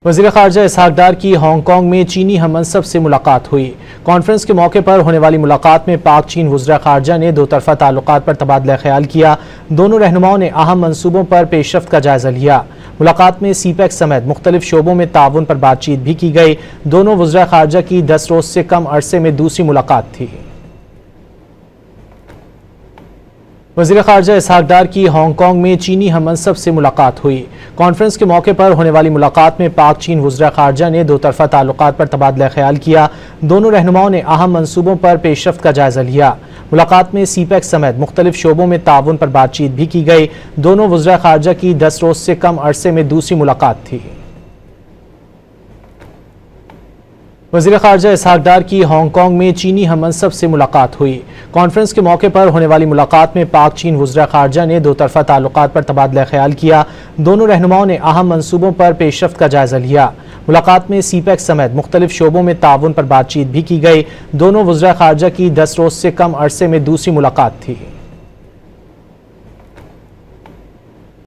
वज़ीर ख़ारजा इसहाक़ डार की हांगकांग में चीनी हममंसब से मुलाकात हुई। कॉन्फ्रेंस के मौके पर होने वाली मुलाकात में पाक चीन वज़ीर ख़ारजा ने दो तरफ़ा ताल्लुक़ात पर तबादला ख्याल किया। दोनों रहनुमाओं ने अहम मंसूबों पर पेशरफ्त का जायज़ा लिया। मुलाकात में सीपैक समेत मुख्तलिफ शोबों में ताउन पर बातचीत भी की गई। दोनों वज़ीर ख़ारजा की 10 रोज़ से कम अरसे में दूसरी मुलाकात थी। वज़ीर ख़ारजा इसहाक़ डार की हांगकांग में चीनी हममंसब से मुलाकात हुई। कॉन्फ्रेंस के मौके पर होने वाली मुलाकात में पाक चीन वज़ीर ख़ारजा ने दो तरफ़ा ताल्लुक़ात पर तबादला ख्याल किया। दोनों रहनुमाओं ने अहम मंसूबों पर पेशरफ्त का जायज़ा लिया। मुलाकात में सीपैक समेत मुख्तलिफ शोबों में ताउन पर बातचीत भी की गई। दोनों वज़ीर ख़ारजा की 10 रोज़ से कम अरसे में दूसरी मुलाकात थी। वज़ीर ख़ारजा इसहाक़ डार की हांगकांग में चीनी हममंसब से मुलाकात हुई। कॉन्फ्रेंस के मौके पर होने वाली मुलाकात में पाक चीन वज़ीर ख़ारजा ने दो तरफ़ा ताल्लुक़ात पर तबादला ख्याल किया। दोनों रहनुमाओं ने अहम मंसूबों पर पेशरफ्त का जायज़ा लिया। मुलाकात में सीपैक समेत मुख्तलिफ शोबों में ताउन पर बातचीत भी की गई। दोनों वज़ीर ख़ारजा की 10 रोज़ से कम अरसे में दूसरी मुलाकात थी।